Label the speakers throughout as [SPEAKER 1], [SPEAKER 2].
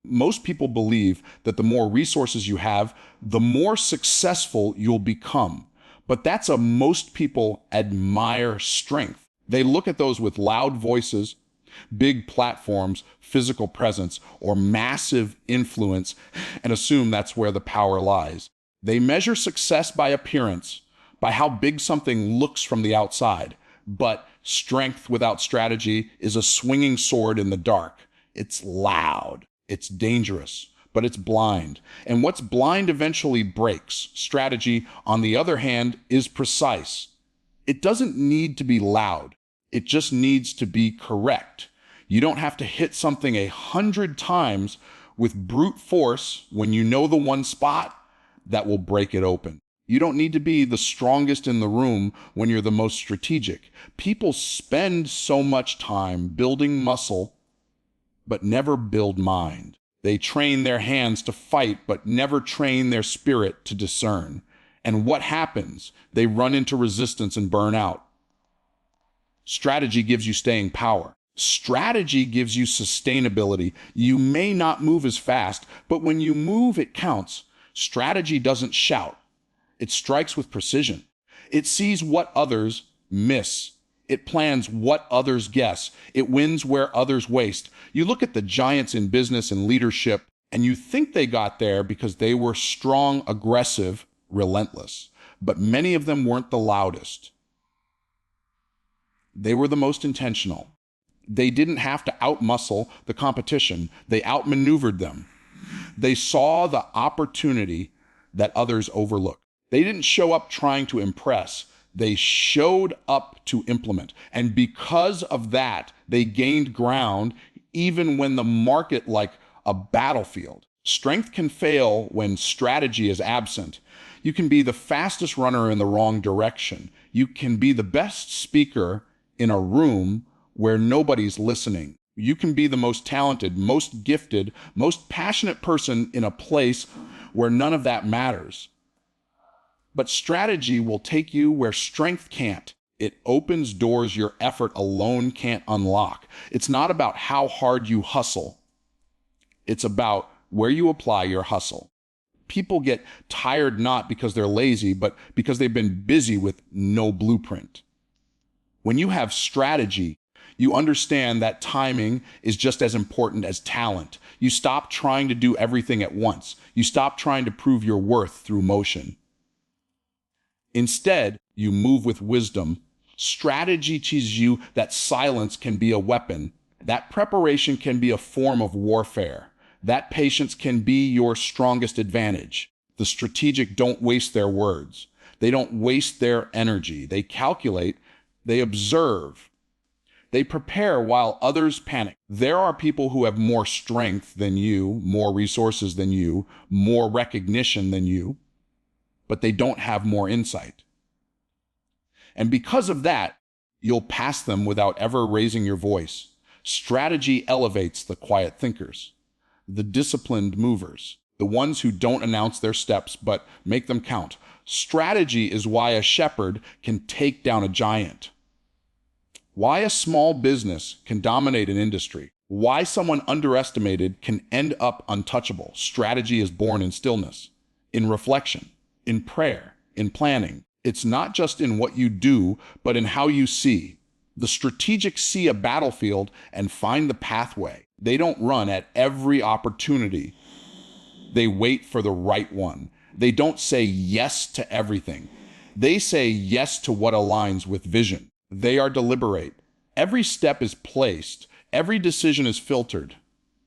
[SPEAKER 1] Most people believe that the more resources you have, the more successful you'll become. But that's most people admire strength. They look at those with loud voices, big platforms, physical presence, or massive influence and assume that's where the power lies. They measure success by appearance, by how big something looks from the outside. But strength without strategy is a swinging sword in the dark. It's loud, it's dangerous, but it's blind. And what's blind eventually breaks. Strategy, on the other hand, is precise. It doesn't need to be loud. It just needs to be correct. You don't have to hit something 100 times with brute force when you know the one spot that will break it open. You don't need to be the strongest in the room when you're the most strategic. People spend so much time building muscle, but never build mind. They train their hands to fight, but never train their spirit to discern. And what happens? They run into resistance and burn out. Strategy gives you staying power. Strategy gives you sustainability. You may not move as fast, but when you move, it counts. Strategy doesn't shout. It strikes with precision. It sees what others miss. It plans what others guess. It wins where others waste. You look at the giants in business and leadership, and you think they got there because they were strong, aggressive, relentless. But many of them weren't the loudest. They were the most intentional. They didn't have to outmuscle the competition. They outmaneuvered them. They saw the opportunity that others overlooked. They didn't show up trying to impress. They showed up to implement. And because of that, they gained ground even when the market like a battlefield. Strength can fail when strategy is absent. You can be the fastest runner in the wrong direction. You can be the best speaker in a room where nobody's listening. You can be the most talented, most gifted, most passionate person in a place where none of that matters. But strategy will take you where strength can't. It opens doors your effort alone can't unlock. It's not about how hard you hustle. It's about where you apply your hustle. People get tired not because they're lazy, but because they've been busy with no blueprint. When you have strategy, you understand that timing is just as important as talent. You stop trying to do everything at once. You stop trying to prove your worth through motion. Instead, you move with wisdom. Strategy teaches you that silence can be a weapon, that preparation can be a form of warfare, that patience can be your strongest advantage. The strategic don't waste their words. They don't waste their energy. They calculate, they observe. They prepare while others panic. There are people who have more strength than you, more resources than you, more recognition than you, but they don't have more insight. And because of that, you'll pass them without ever raising your voice. Strategy elevates the quiet thinkers, the disciplined movers, the ones who don't announce their steps but make them count. Strategy is why a shepherd can take down a giant. Why a small business can dominate an industry. Why someone underestimated can end up untouchable. Strategy is born in stillness, in reflection, in prayer, in planning. It's not just in what you do, but in how you see. The strategic see a battlefield and find the pathway. They don't run at every opportunity. They wait for the right one. They don't say yes to everything. They say yes to what aligns with vision. They are deliberate. Every step is placed. Every decision is filtered.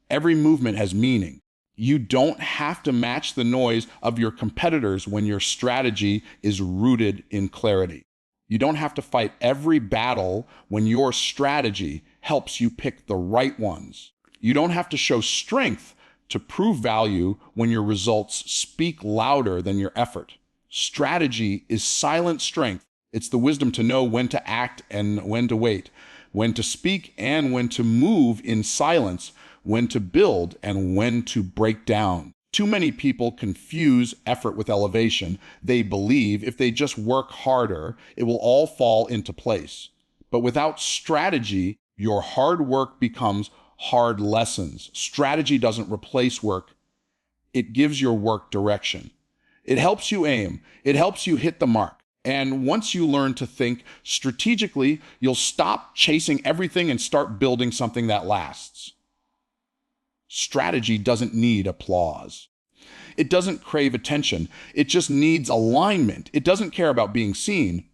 [SPEAKER 1] Every movement has meaning. You don't have to match the noise of your competitors when your strategy is rooted in clarity. You don't have to fight every battle when your strategy helps you pick the right ones. You don't have to show strength to prove value when your results speak louder than your effort. Strategy is silent strength. It's the wisdom to know when to act and when to wait, when to speak and when to move in silence, when to build and when to break down. Too many people confuse effort with elevation. They believe if they just work harder, it will all fall into place. But without strategy, your hard work becomes hard lessons. Strategy doesn't replace work. It gives your work direction. It helps you aim. It helps you hit the mark. And once you learn to think strategically, you'll stop chasing everything and start building something that lasts. Strategy doesn't need applause. It doesn't crave attention. It just needs alignment. It doesn't care about being seen.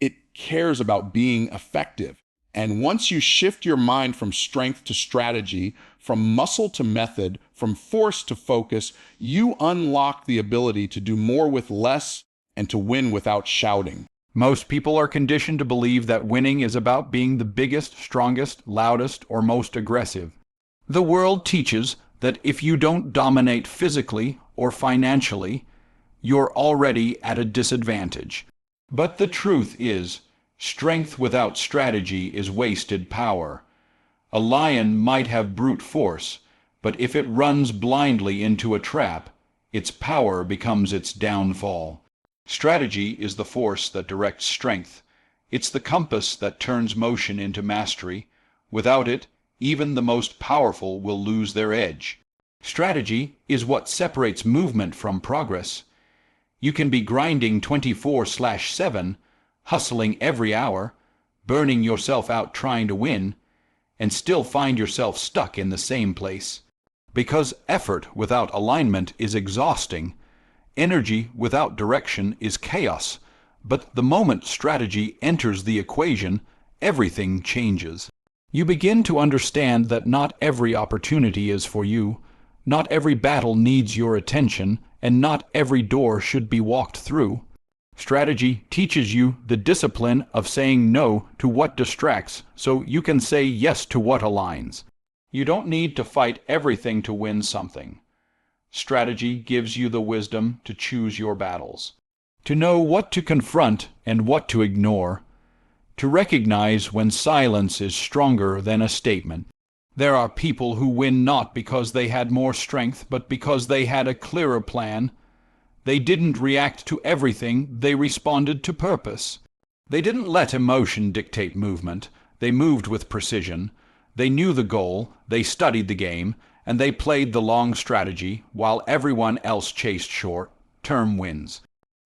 [SPEAKER 1] It cares about being effective. And once you shift your mind from strength to strategy, from muscle to method, from force to focus, you unlock the ability to do more with less and to win without shouting.
[SPEAKER 2] Most people are conditioned to believe that winning is about being the biggest, strongest, loudest, or most aggressive. The world teaches that if you don't dominate physically or financially, you're already at a disadvantage. But the truth is, strength without strategy is wasted power. A lion might have brute force, but if it runs blindly into a trap, its power becomes its downfall. Strategy is the force that directs strength. It's the compass that turns motion into mastery. Without it, even the most powerful will lose their edge. Strategy is what separates movement from progress. You can be grinding 24/7, hustling every hour, burning yourself out trying to win, and still find yourself stuck in the same place. Because effort without alignment is exhausting. Energy without direction is chaos. But the moment strategy enters the equation, everything changes. You begin to understand that not every opportunity is for you, not every battle needs your attention, and not every door should be walked through. Strategy teaches you the discipline of saying no to what distracts so you can say yes to what aligns. You don't need to fight everything to win something. Strategy gives you the wisdom to choose your battles, to know what to confront and what to ignore, to recognize when silence is stronger than a statement. There are people who win not because they had more strength, but because they had a clearer plan. They didn't react to everything, they responded to purpose. They didn't let emotion dictate movement, they moved with precision. They knew the goal, they studied the game, and they played the long strategy while everyone else chased short-term wins.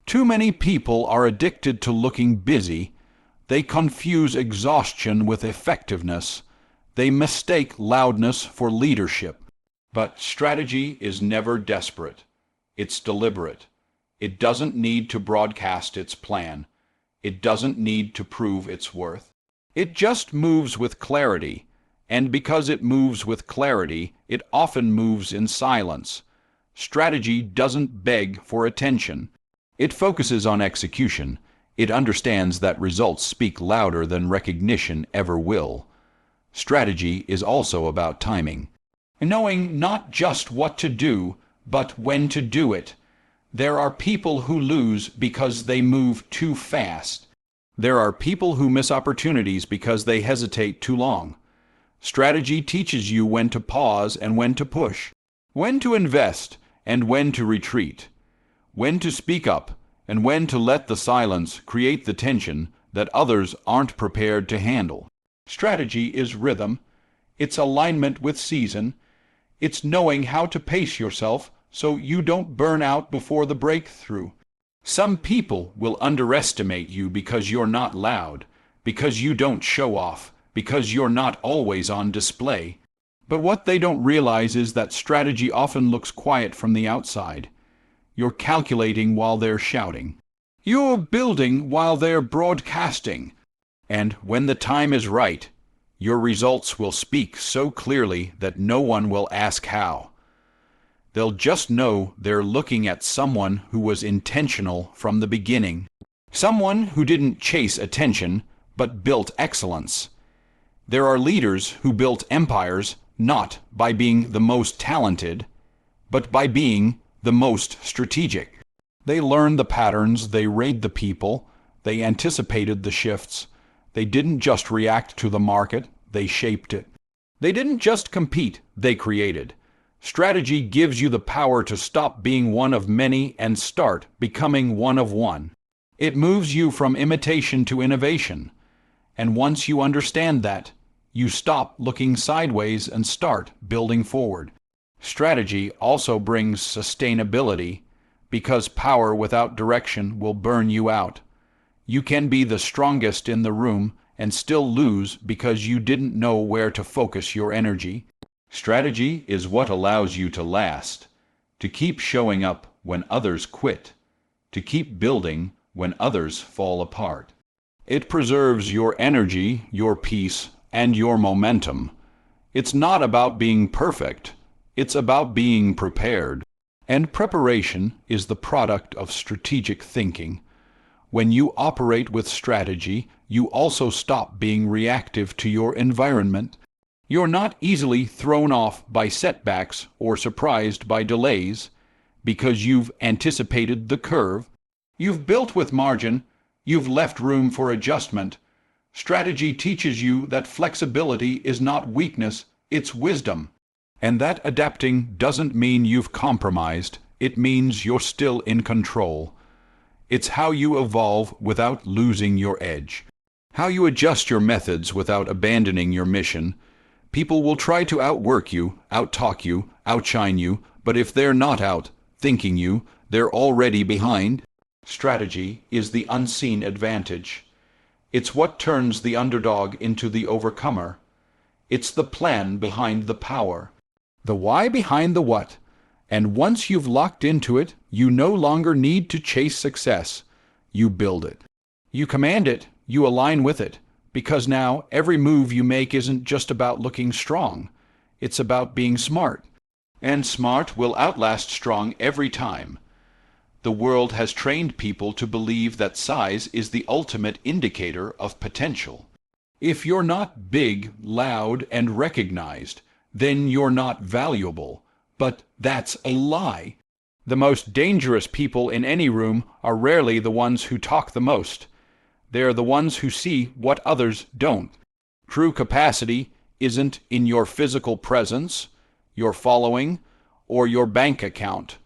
[SPEAKER 2] Too many people are addicted to looking busy. They confuse exhaustion with effectiveness. They mistake loudness for leadership. But strategy is never desperate. It's deliberate. It doesn't need to broadcast its plan. It doesn't need to prove its worth. It just moves with clarity. And because it moves with clarity, it often moves in silence. Strategy doesn't beg for attention. It focuses on execution. It understands that results speak louder than recognition ever will. Strategy is also about timing, knowing not just what to do, but when to do it. There are people who lose because they move too fast. There are people who miss opportunities because they hesitate too long. Strategy teaches you when to pause and when to push, when to invest and when to retreat, when to speak up and when to let the silence create the tension that others aren't prepared to handle. Strategy is rhythm. It's alignment with season. It's knowing how to pace yourself so you don't burn out before the breakthrough. Some people will underestimate you because you're not loud, because you don't show off, because you're not always on display. But what they don't realize is that strategy often looks quiet from the outside. You're calculating while they're shouting. You're building while they're broadcasting. And when the time is right, your results will speak so clearly that no one will ask how. They'll just know they're looking at someone who was intentional from the beginning. Someone who didn't chase attention, but built excellence. There are leaders who built empires not by being the most talented, but by being the most strategic. They learned the patterns, they read the people, they anticipated the shifts. They didn't just react to the market, they shaped it. They didn't just compete, they created. Strategy gives you the power to stop being one of many and start becoming one of one. It moves you from imitation to innovation. And once you understand that, You stop looking sideways and start building forward. Strategy also brings sustainability, because power without direction will burn you out. You can be the strongest in the room and still lose because you didn't know where to focus your energy. Strategy is what allows you to last, to keep showing up when others quit, to keep building when others fall apart. It preserves your energy, your peace, and your momentum. It's not about being perfect. It's about being prepared. And preparation is the product of strategic thinking. When you operate with strategy, you also stop being reactive to your environment. You're not easily thrown off by setbacks or surprised by delays because you've anticipated the curve. You've built with margin. You've left room for adjustment. Strategy teaches you that flexibility is not weakness, it's wisdom. And that adapting doesn't mean you've compromised. It means you're still in control. It's how you evolve without losing your edge. How you adjust your methods without abandoning your mission. People will try to outwork you, outtalk you, outshine you, but if they're not out-thinking you, they're already behind. Strategy is the unseen advantage. It's what turns the underdog into the overcomer. It's the plan behind the power. The why behind the what. And once you've locked into it, you no longer need to chase success. You build it. You command it. You align with it. Because now every move you make isn't just about looking strong. It's about being smart. And smart will outlast strong every time. The world has trained people to believe that size is the ultimate indicator of potential. If you're not big, loud, and recognized, then you're not valuable. But that's a lie. The most dangerous people in any room are rarely the ones who talk the most. They're the ones who see what others don't. True capacity isn't in your physical presence, your following, or your bank account.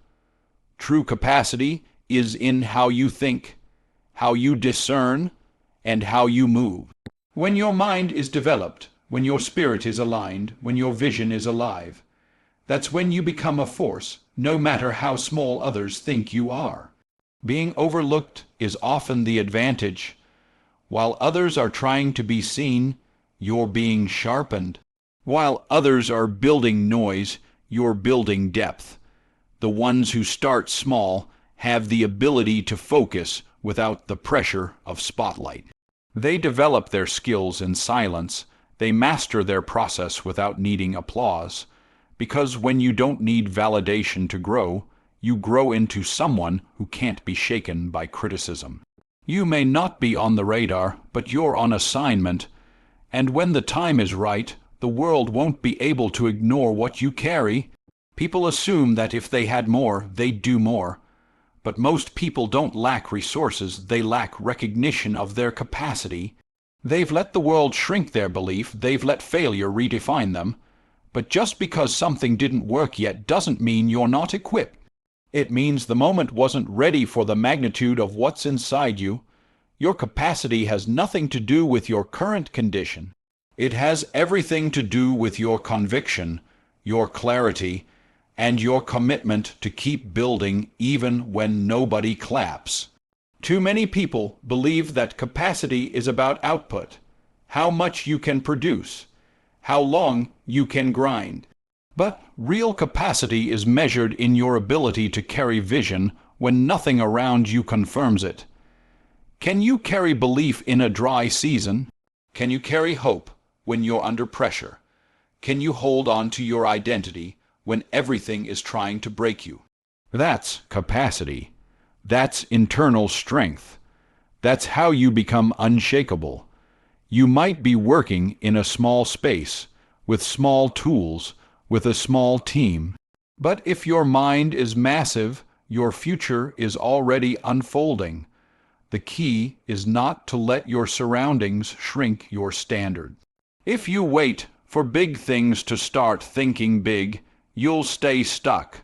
[SPEAKER 2] True capacity is in how you think, how you discern, and how you move. When your mind is developed, when your spirit is aligned, when your vision is alive, that's when you become a force, no matter how small others think you are. Being overlooked is often the advantage. While others are trying to be seen, you're being sharpened. While others are building noise, you're building depth. The ones who start small have the ability to focus without the pressure of spotlight. They develop their skills in silence. They master their process without needing applause. Because when you don't need validation to grow, you grow into someone who can't be shaken by criticism. You may not be on the radar, but you're on assignment. And when the time is right, the world won't be able to ignore what you carry. People assume that if they had more, they'd do more. But most people don't lack resources, they lack recognition of their capacity. They've let the world shrink their belief, they've let failure redefine them. But just because something didn't work yet doesn't mean you're not equipped. It means the moment wasn't ready for the magnitude of what's inside you. Your capacity has nothing to do with your current condition. It has everything to do with your conviction, your clarity, and your commitment to keep building even when nobody claps. Too many people believe that capacity is about output, how much you can produce, how long you can grind. But real capacity is measured in your ability to carry vision when nothing around you confirms it. Can you carry belief in a dry season? Can you carry hope when you're under pressure? Can you hold on to your identity when everything is trying to break you? That's capacity. That's internal strength. That's how you become unshakable. You might be working in a small space, with small tools, with a small team. But if your mind is massive, your future is already unfolding. The key is not to let your surroundings shrink your standard. If you wait for big things to start thinking big, you'll stay stuck.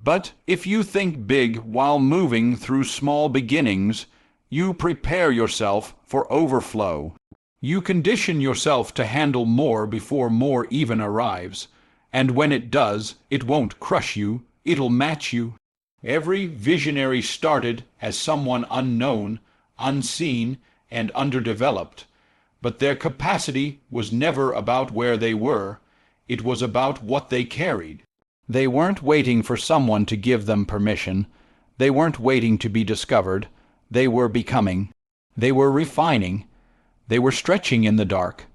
[SPEAKER 2] But if you think big while moving through small beginnings, you prepare yourself for overflow. You condition yourself to handle more before more even arrives, and when it does, it won't crush you, it'll match you. Every visionary started as someone unknown, unseen, and underdeveloped, but their capacity was never about where they were, it was about what they carried. They weren't waiting for someone to give them permission, they weren't waiting to be discovered, they were becoming, they were refining, they were stretching in the dark,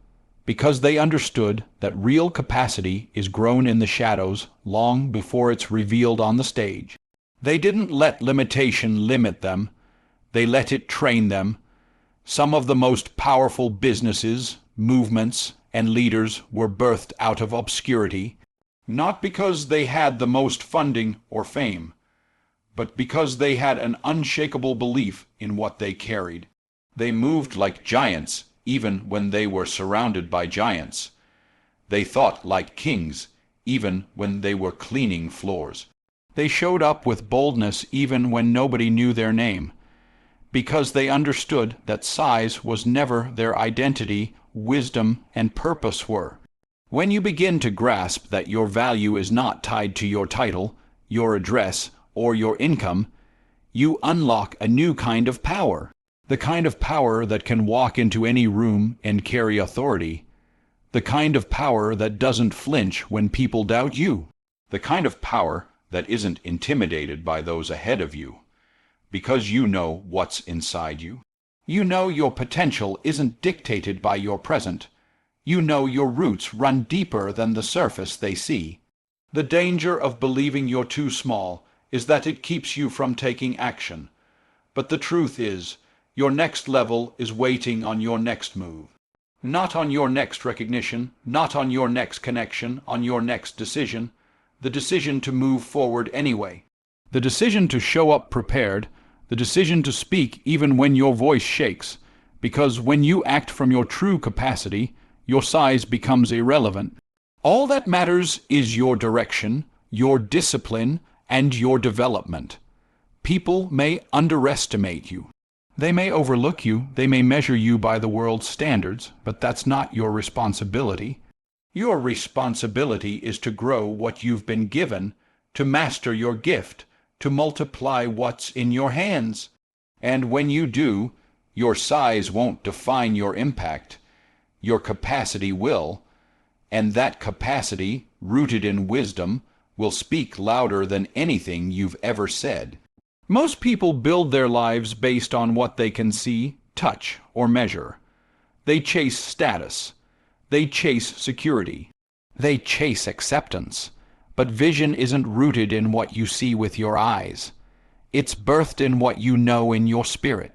[SPEAKER 2] because they understood that real capacity is grown in the shadows long before it's revealed on the stage. They didn't let limitation limit them, they let it train them. Some of the most powerful businesses, movements, and leaders were birthed out of obscurity, not because they had the most funding or fame, but because they had an unshakable belief in what they carried. They moved like giants, even when they were surrounded by giants. They thought like kings, even when they were cleaning floors. They showed up with boldness even when nobody knew their name, because they understood that size was never their identity, wisdom and purpose were. When you begin to grasp that your value is not tied to your title, your address, or your income, you unlock a new kind of power. The kind of power that can walk into any room and carry authority. The kind of power that doesn't flinch when people doubt you. The kind of power that isn't intimidated by those ahead of you, because you know what's inside you. You know your potential isn't dictated by your present. You know your roots run deeper than the surface they see. The danger of believing you're too small is that it keeps you from taking action. But the truth is, your next level is waiting on your next move. Not on your next recognition, not on your next connection, on your next decision. The decision to move forward anyway. The decision to show up prepared. The decision to speak even when your voice shakes. Because when you act from your true capacity, your size becomes irrelevant. All that matters is your direction, your discipline, and your development. People may underestimate you. They may overlook you, they may measure you by the world's standards, but that's not your responsibility. Your responsibility is to grow what you've been given, to master your gift, to multiply what's in your hands. And when you do, your size won't define your impact. Your capacity will, and that capacity, rooted in wisdom, will speak louder than anything you've ever said. Most people build their lives based on what they can see, touch, or measure. They chase status. They chase security. They chase acceptance. But vision isn't rooted in what you see with your eyes. It's birthed in what you know in your spirit.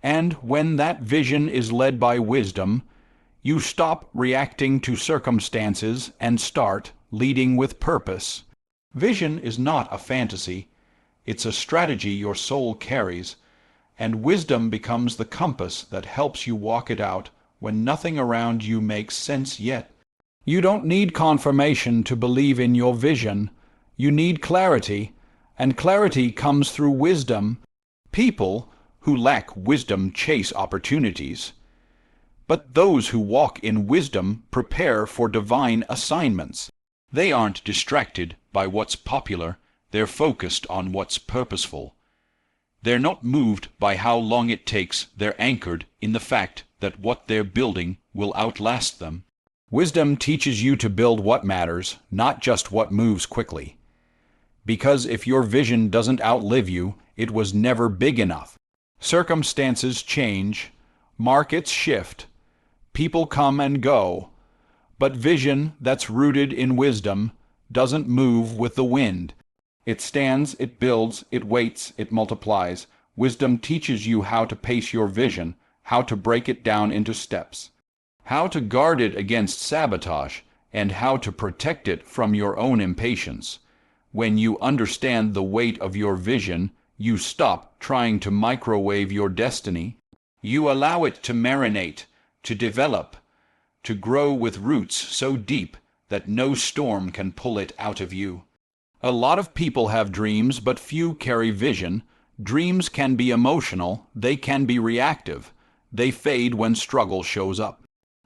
[SPEAKER 2] And when that vision is led by wisdom, you stop reacting to circumstances and start leading with purpose. Vision is not a fantasy. It's a strategy your soul carries, and wisdom becomes the compass that helps you walk it out when nothing around you makes sense yet. You don't need confirmation to believe in your vision. You need clarity, and clarity comes through wisdom. People who lack wisdom chase opportunities, but those who walk in wisdom prepare for divine assignments. They aren't distracted by what's popular. They're focused on what's purposeful. They're not moved by how long it takes. They're anchored in the fact that what they're building will outlast them. Wisdom teaches you to build what matters, not just what moves quickly. Because if your vision doesn't outlive you, it was never big enough. Circumstances change, markets shift, people come and go, but vision that's rooted in wisdom doesn't move with the wind. It stands, it builds, it waits, it multiplies. Wisdom teaches you how to pace your vision, how to break it down into steps, how to guard it against sabotage, and how to protect it from your own impatience. When you understand the weight of your vision, you stop trying to microwave your destiny. You allow it to marinate, to develop, to grow with roots so deep that no storm can pull it out of you. A lot of people have dreams, but few carry vision. Dreams can be emotional, they can be reactive. They fade when struggle shows up.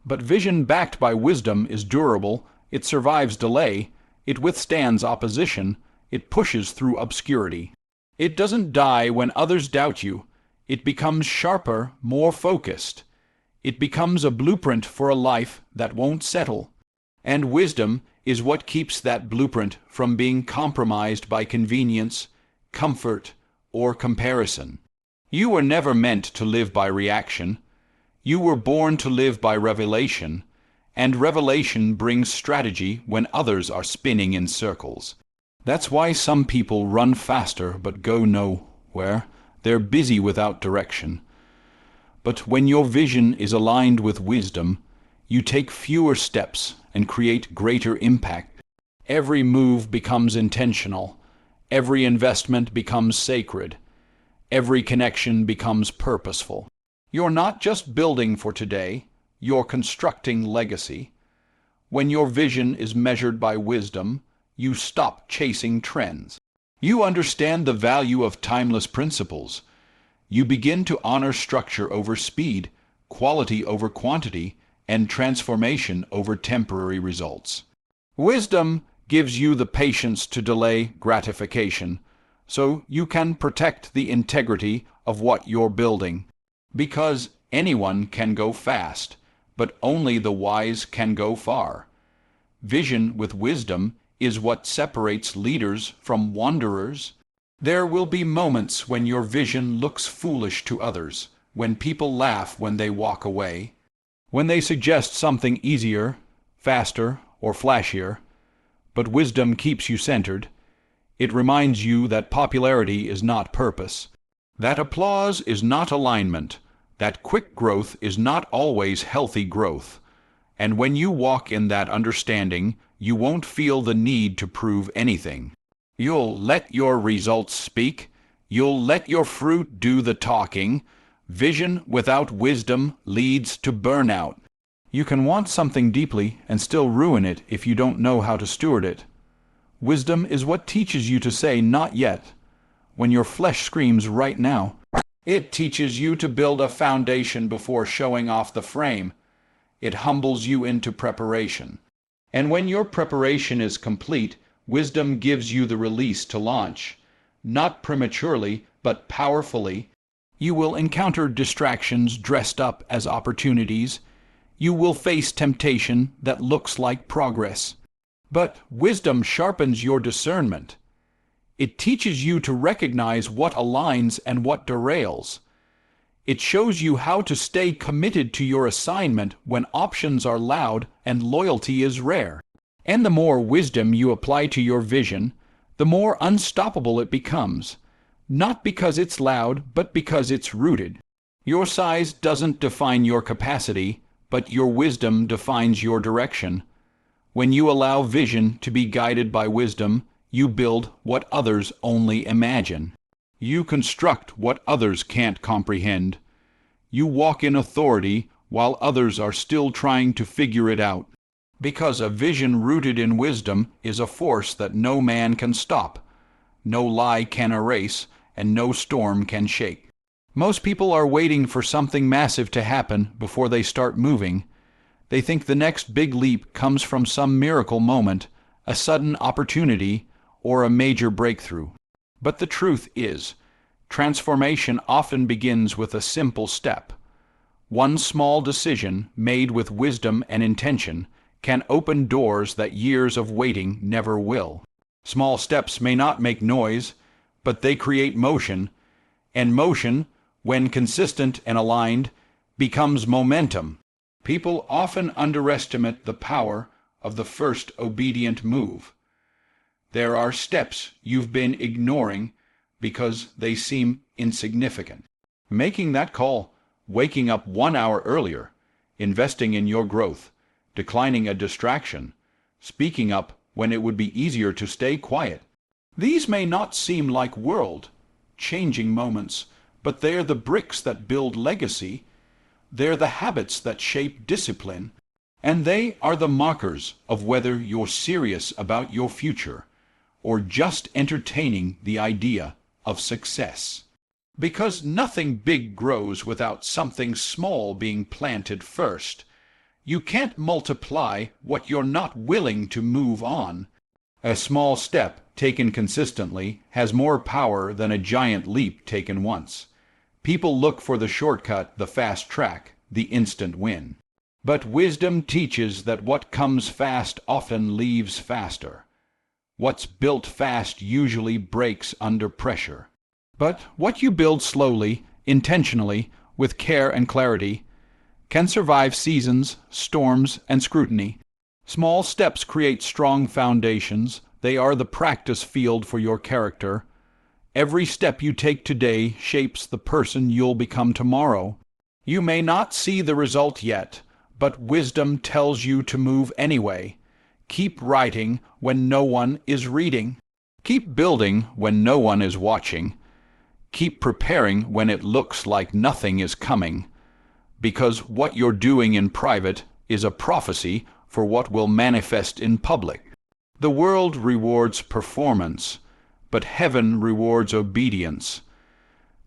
[SPEAKER 2] But vision backed by wisdom is durable, it survives delay, it withstands opposition, it pushes through obscurity. It doesn't die when others doubt you. It becomes sharper, more focused. It becomes a blueprint for a life that won't settle. And wisdom is what keeps that blueprint from being compromised by convenience, comfort, or comparison. You were never meant to live by reaction. You were born to live by revelation, and revelation brings strategy when others are spinning in circles. That's why some people run faster but go nowhere. They're busy without direction. But when your vision is aligned with wisdom, you take fewer steps and create greater impact. Every move becomes intentional. Every investment becomes sacred. Every connection becomes purposeful. You're not just building for today, you're constructing legacy. When your vision is measured by wisdom, you stop chasing trends. You understand the value of timeless principles. You begin to honor structure over speed, quality over quantity, and transformation over temporary results. Wisdom gives you the patience to delay gratification, so you can protect the integrity of what you're building. Because anyone can go fast, but only the wise can go far. Vision with wisdom is what separates leaders from wanderers. There will be moments when your vision looks foolish to others, when people laugh when they walk away, when they suggest something easier, faster, or flashier. But wisdom keeps you centered. It reminds you that popularity is not purpose, that applause is not alignment, that quick growth is not always healthy growth. And when you walk in that understanding, you won't feel the need to prove anything. You'll let your results speak. You'll let your fruit do the talking. Vision without wisdom leads to burnout. You can want something deeply and still ruin it if you don't know how to steward it. Wisdom is what teaches you to say not yet when your flesh screams right now. It teaches you to build a foundation before showing off the frame. It humbles you into preparation. And when your preparation is complete, wisdom gives you the release to launch. Not prematurely, but powerfully. You will encounter distractions dressed up as opportunities. You will face temptation that looks like progress. But wisdom sharpens your discernment. It teaches you to recognize what aligns and what derails. It shows you how to stay committed to your assignment when options are loud and loyalty is rare. And the more wisdom you apply to your vision, the more unstoppable it becomes. Not because it's loud, but because it's rooted. Your size doesn't define your capacity, but your wisdom defines your direction. When you allow vision to be guided by wisdom, you build what others only imagine. You construct what others can't comprehend. You walk in authority while others are still trying to figure it out. Because a vision rooted in wisdom is a force that no man can stop, no lie can erase, and no storm can shake. Most people are waiting for something massive to happen before they start moving. They think the next big leap comes from some miracle moment, a sudden opportunity, or a major breakthrough. But the truth is, transformation often begins with a simple step. One small decision made with wisdom and intention can open doors that years of waiting never will. Small steps may not make noise, but they create motion, and motion, when consistent and aligned, becomes momentum. People often underestimate the power of the first obedient move. There are steps you've been ignoring because they seem insignificant. Making that call, waking up 1 hour earlier, investing in your growth, declining a distraction, speaking up when it would be easier to stay quiet. These may not seem like world-changing moments, but they're the bricks that build legacy. They're the habits that shape discipline, and they are the markers of whether you're serious about your future or just entertaining the idea of success. Because nothing big grows without something small being planted first. You can't multiply what you're not willing to move on. A small step taken consistently has more power than a giant leap taken once. People look for the shortcut, the fast track, the instant win. But wisdom teaches that what comes fast often leaves faster. What's built fast usually breaks under pressure. But what you build slowly, intentionally, with care and clarity, can survive seasons, storms, and scrutiny. Small steps create strong foundations. They are the practice field for your character. Every step you take today shapes the person you'll become tomorrow. You may not see the result yet, but wisdom tells you to move anyway. Keep writing when no one is reading. Keep building when no one is watching. Keep preparing when it looks like nothing is coming. Because what you're doing in private is a prophecy for what will manifest in public. The world rewards performance, but heaven rewards obedience.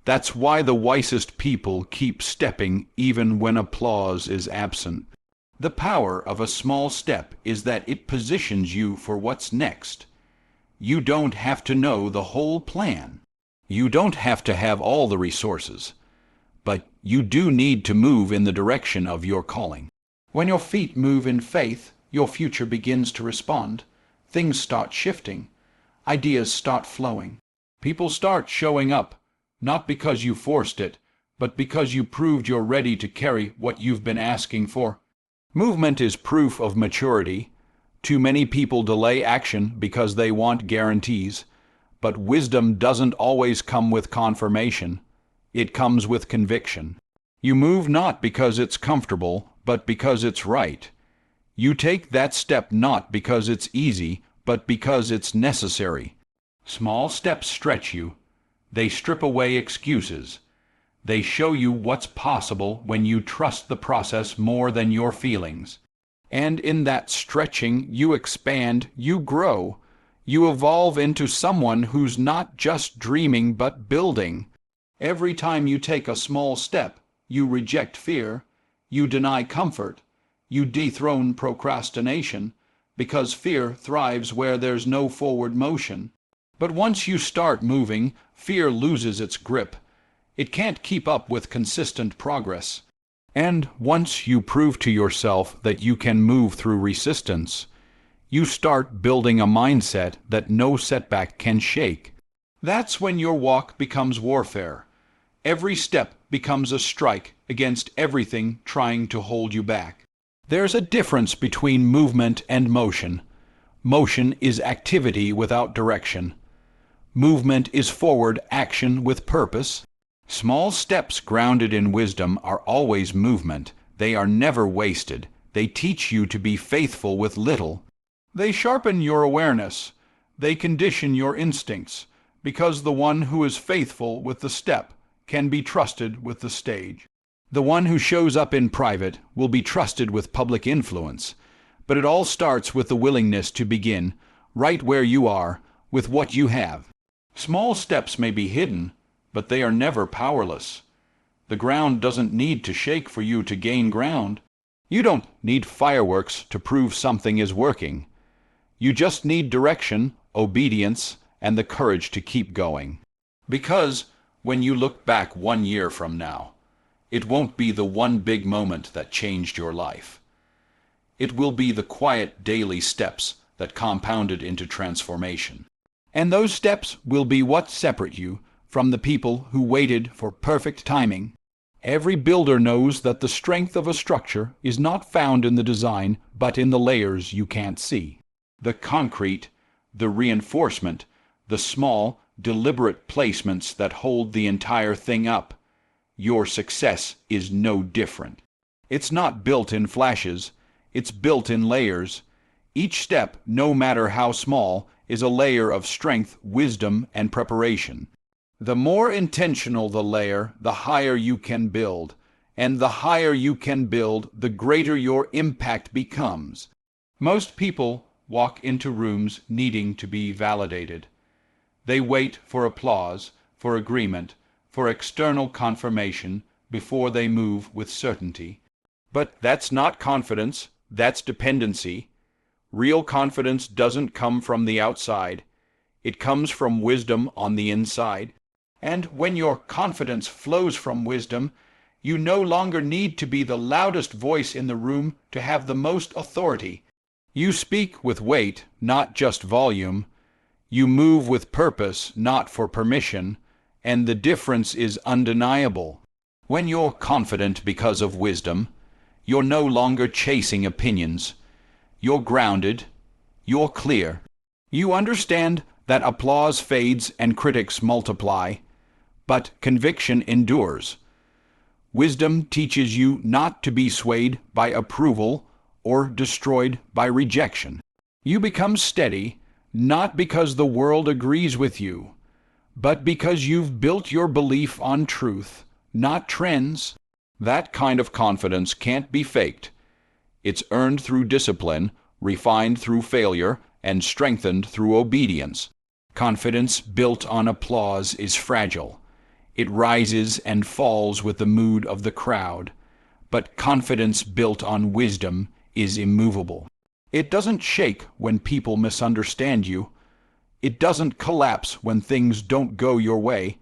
[SPEAKER 2] That's why the wisest people keep stepping even when applause is absent. The power of a small step is that it positions you for what's next. You don't have to know the whole plan. You don't have to have all the resources. But you do need to move in the direction of your calling. When your feet move in faith, your future begins to respond. Things start shifting. Ideas start flowing. People start showing up, not because you forced it, but because you proved you're ready to carry what you've been asking for. Movement is proof of maturity. Too many people delay action because they want guarantees, but wisdom doesn't always come with confirmation. It comes with conviction. You move not because it's comfortable, but because it's right. You take that step not because it's easy, but because it's necessary. Small steps stretch you. They strip away excuses. They show you what's possible when you trust the process more than your feelings. And in that stretching, you expand, you grow. You evolve into someone who's not just dreaming but building. Every time you take a small step, you reject fear, you deny comfort, you dethrone procrastination, because fear thrives where there's no forward motion. But once you start moving, fear loses its grip. It can't keep up with consistent progress. And once you prove to yourself that you can move through resistance, you start building a mindset that no setback can shake. That's when your walk becomes warfare. Every step becomes a strike against everything trying to hold you back. There's a difference between movement and motion. Motion is activity without direction. Movement is forward action with purpose. Small steps grounded in wisdom are always movement. They are never wasted. They teach you to be faithful with little. They sharpen your awareness. They condition your instincts, because the one who is faithful with the step can be trusted with the stage. The one who shows up in private will be trusted with public influence. But it all starts with the willingness to begin, right where you are, with what you have. Small steps may be hidden, but they are never powerless. The ground doesn't need to shake for you to gain ground. You don't need fireworks to prove something is working. You just need direction, obedience, and the courage to keep going. Because when you look back 1 year from now, it won't be the one big moment that changed your life. It will be the quiet daily steps that compounded into transformation. And those steps will be what separate you from the people who waited for perfect timing. Every builder knows that the strength of a structure is not found in the design, but in the layers you can't see. The concrete, the reinforcement, the small, deliberate placements that hold the entire thing up. Your success is no different. It's not built in flashes, it's built in layers. Each step, no matter how small, is a layer of strength, wisdom, and preparation. The more intentional the layer, the higher you can build. And the higher you can build, the greater your impact becomes. Most people walk into rooms needing to be validated. They wait for applause, for agreement, for external confirmation before they move with certainty. But that's not confidence, that's dependency. Real confidence doesn't come from the outside. It comes from wisdom on the inside. And when your confidence flows from wisdom, you no longer need to be the loudest voice in the room to have the most authority. You speak with weight, not just volume. You move with purpose, not for permission, and the difference is undeniable. When you're confident because of wisdom, you're no longer chasing opinions. You're grounded. You're clear. You understand that applause fades and critics multiply, but conviction endures. Wisdom teaches you not to be swayed by approval or destroyed by rejection. You become steady, not because the world agrees with you, but because you've built your belief on truth, not trends. That kind of confidence can't be faked. It's earned through discipline, refined through failure, and strengthened through obedience. Confidence built on applause is fragile. It rises and falls with the mood of the crowd. But confidence built on wisdom is immovable. It doesn't shake when people misunderstand you. It doesn't collapse when things don't go your way.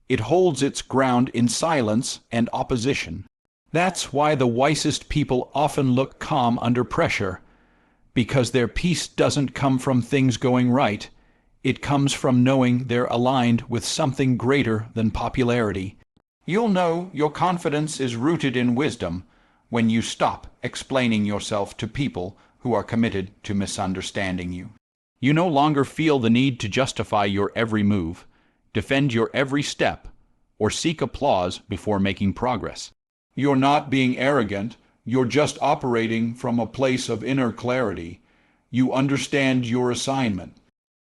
[SPEAKER 2] It holds its ground in silence and opposition. That's why the wisest people often look calm under pressure, because their peace doesn't come from things going right. It comes from knowing they're aligned with something greater than popularity. You'll know your confidence is rooted in wisdom when you stop explaining yourself to people who are committed to misunderstanding you. You no longer feel the need to justify your every move, defend your every step, or seek applause before making progress. You're not being arrogant, you're just operating from a place of inner clarity. You understand your assignment.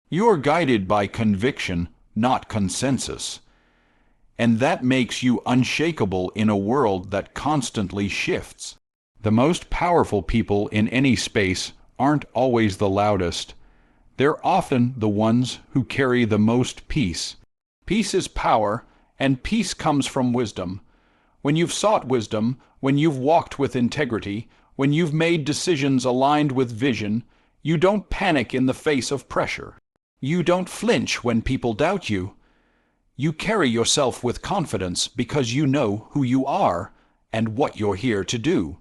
[SPEAKER 2] You're guided by conviction, not consensus. And that makes you unshakable in a world that constantly shifts. The most powerful people in any space aren't always the loudest. They're often the ones who carry the most peace. Peace is power, and peace comes from wisdom. When you've sought wisdom, when you've walked with integrity, when you've made decisions aligned with vision, you don't panic in the face of pressure. You don't flinch when people doubt you. You carry yourself with confidence because you know who you are and what you're here to do.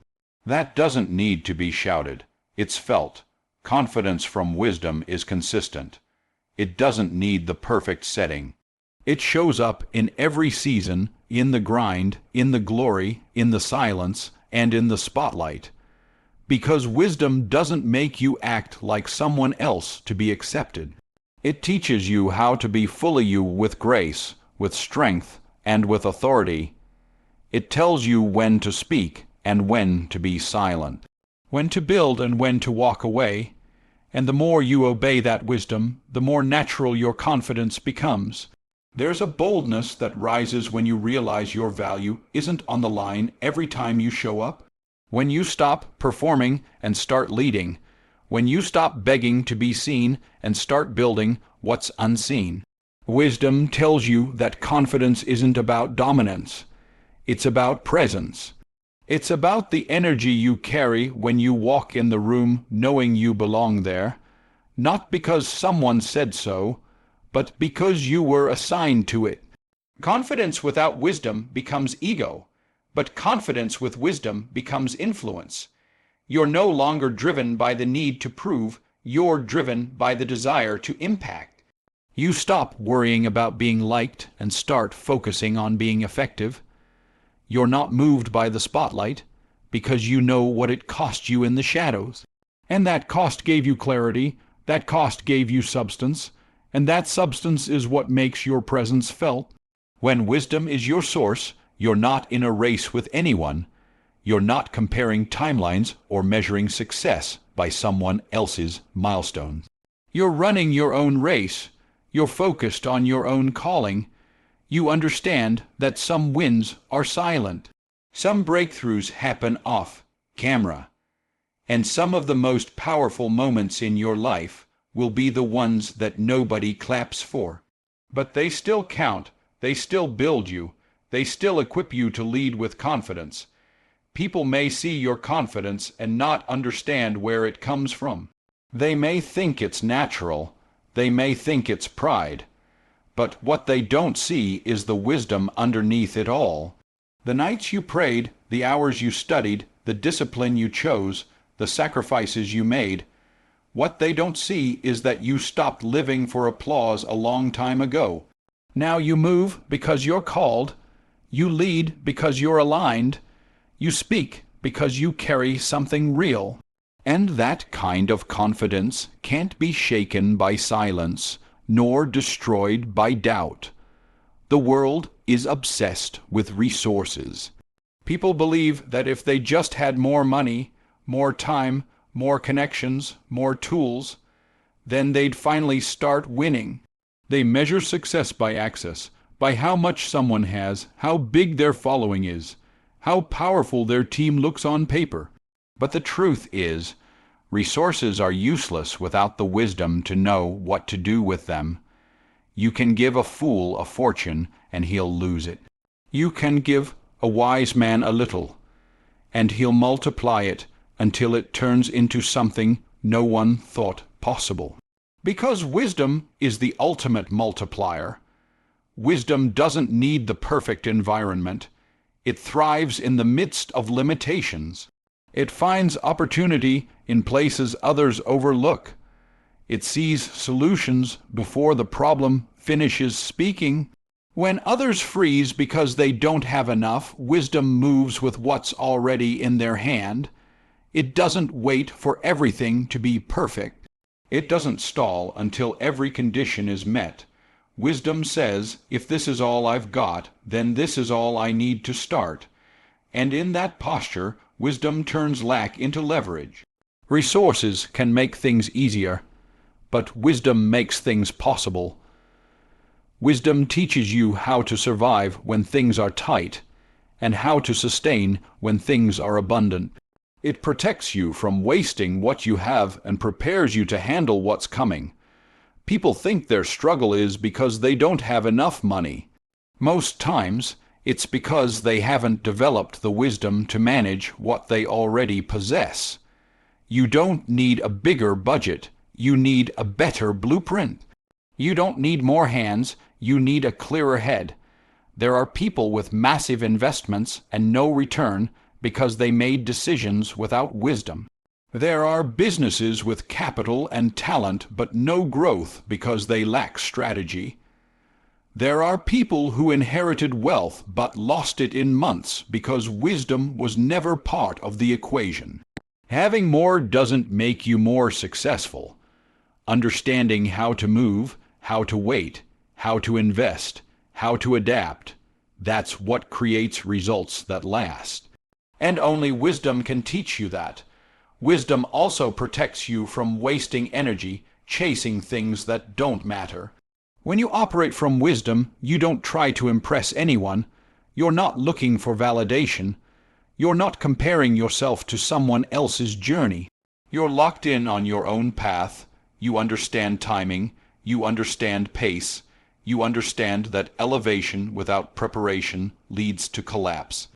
[SPEAKER 2] That doesn't need to be shouted. It's felt. Confidence from wisdom is consistent. It doesn't need the perfect setting. It shows up in every season, in the grind, in the glory, in the silence, and in the spotlight. Because wisdom doesn't make you act like someone else to be accepted. It teaches you how to be fully you with grace, with strength, and with authority. It tells you when to speak and when to be silent, when to build and when to walk away. And the more you obey that wisdom, the more natural your confidence becomes. There's a boldness that rises when you realize your value isn't on the line every time you show up. When you stop performing and start leading. When you stop begging to be seen and start building what's unseen. Wisdom tells you that confidence isn't about dominance. It's about presence. It's about the energy you carry when you walk in the room knowing you belong there, not because someone said so, but because you were assigned to it. Confidence without wisdom becomes ego, but confidence with wisdom becomes influence. You're no longer driven by the need to prove, you're driven by the desire to impact. You stop worrying about being liked and start focusing on being effective. You're not moved by the spotlight because you know what it cost you in the shadows. And that cost gave you clarity, that cost gave you substance, and that substance is what makes your presence felt. When wisdom is your source, you're not in a race with anyone. You're not comparing timelines or measuring success by someone else's milestones. You're running your own race. You're focused on your own calling. You understand that some wins are silent. Some breakthroughs happen off camera. And some of the most powerful moments in your life will be the ones that nobody claps for. But they still count. They still build you. They still equip you to lead with confidence. People may see your confidence and not understand where it comes from. They may think it's natural. They may think it's pride. But what they don't see is the wisdom underneath it all. The nights you prayed, the hours you studied, the discipline you chose, the sacrifices you made. What they don't see is that you stopped living for applause a long time ago. Now you move because you're called. You lead because you're aligned. You speak because you carry something real. And that kind of confidence can't be shaken by silence, nor destroyed by doubt. The world is obsessed with resources. People believe that if they just had more money, more time, more connections, more tools, then they'd finally start winning. They measure success by access, by how much someone has, how big their following is, how powerful their team looks on paper. But the truth is, resources are useless without the wisdom to know what to do with them. You can give a fool a fortune, and he'll lose it. You can give a wise man a little, and he'll multiply it until it turns into something no one thought possible. Because wisdom is the ultimate multiplier. Wisdom doesn't need the perfect environment. It thrives in the midst of limitations. It finds opportunity in places others overlook. It sees solutions before the problem finishes speaking. When others freeze because they don't have enough, wisdom moves with what's already in their hand. It doesn't wait for everything to be perfect. It doesn't stall until every condition is met. Wisdom says, if this is all I've got, then this is all I need to start. And in that posture, wisdom turns lack into leverage. Resources can make things easier, but wisdom makes things possible. Wisdom teaches you how to survive when things are tight, and how to sustain when things are abundant. It protects you from wasting what you have and prepares you to handle what's coming. People think their struggle is because they don't have enough money. Most times, it's because they haven't developed the wisdom to manage what they already possess. You don't need a bigger budget. You need a better blueprint. You don't need more hands. You need a clearer head. There are people with massive investments and no return because they made decisions without wisdom. There are businesses with capital and talent but no growth because they lack strategy. There are people who inherited wealth but lost it in months because wisdom was never part of the equation. Having more doesn't make you more successful. Understanding how to move, how to wait, how to invest, how to adapt, that's what creates results that last. And only wisdom can teach you that. Wisdom also protects you from wasting energy chasing things that don't matter. When you operate from wisdom, you don't try to impress anyone. You're not looking for validation. You're not comparing yourself to someone else's journey. You're locked in on your own path. You understand timing. You understand pace. You understand that elevation without preparation leads to collapse.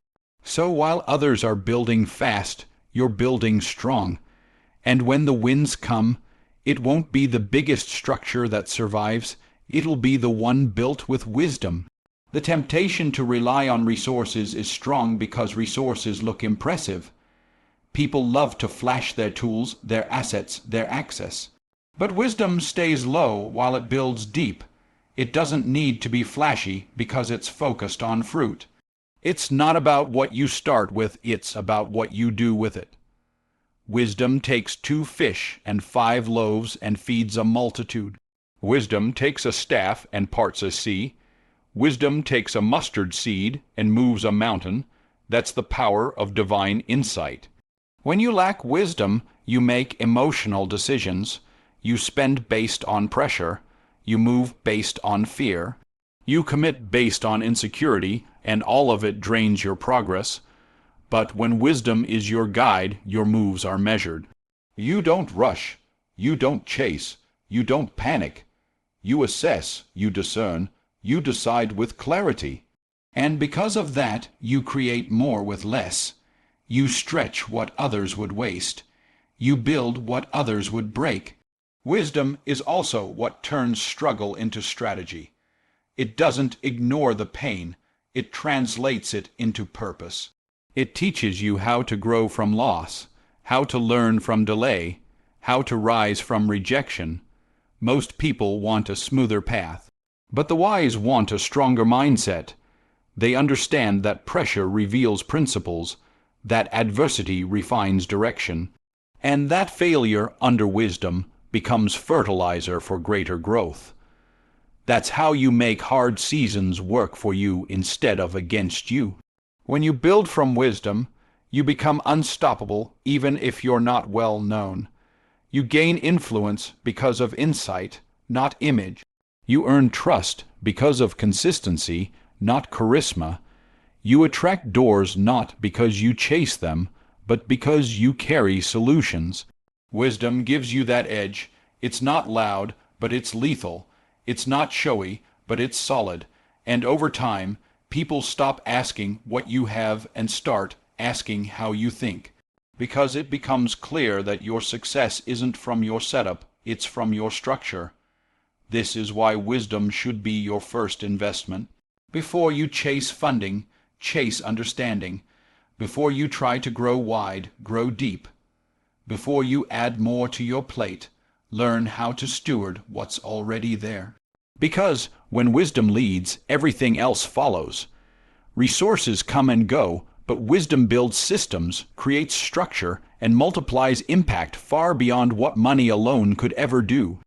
[SPEAKER 2] So while others are building fast, you're building strong. And when the winds come, it won't be the biggest structure that survives. It'll be the one built with wisdom. The temptation to rely on resources is strong because resources look impressive. People love to flash their tools, their assets, their access. But wisdom stays low while it builds deep. It doesn't need to be flashy because it's focused on fruit. It's not about what you start with, it's about what you do with it. Wisdom takes 2 fish and 5 loaves and feeds a multitude. Wisdom takes a staff and parts a sea. Wisdom takes a mustard seed and moves a mountain. That's the power of divine insight. When you lack wisdom, you make emotional decisions. You spend based on pressure. You move based on fear. You commit based on insecurity, and all of it drains your progress. But when wisdom is your guide, your moves are measured. You don't rush. You don't chase. You don't panic. You assess. You discern. You decide with clarity. And because of that, you create more with less. You stretch what others would waste. You build what others would break. Wisdom is also what turns struggle into strategy. It doesn't ignore the pain. It translates it into purpose. It teaches you how to grow from loss, how to learn from delay, how to rise from rejection. Most people want a smoother path, but the wise want a stronger mindset. They understand that pressure reveals principles, that adversity refines direction, and that failure under wisdom becomes fertilizer for greater growth. That's how you make hard seasons work for you instead of against you. When you build from wisdom, you become unstoppable even if you're not well known. You gain influence because of insight, not image. You earn trust because of consistency, not charisma. You attract doors not because you chase them, but because you carry solutions. Wisdom gives you that edge. It's not loud, but it's lethal. It's not showy, but it's solid. And over time, people stop asking what you have and start asking how you think. Because it becomes clear that your success isn't from your setup, it's from your structure. This is why wisdom should be your first investment. Before you chase funding, chase understanding. Before you try to grow wide, grow deep. Before you add more to your plate, learn how to steward what's already there. Because when wisdom leads, everything else follows. Resources come and go, but wisdom builds systems, creates structure, and multiplies impact far beyond what money alone could ever do.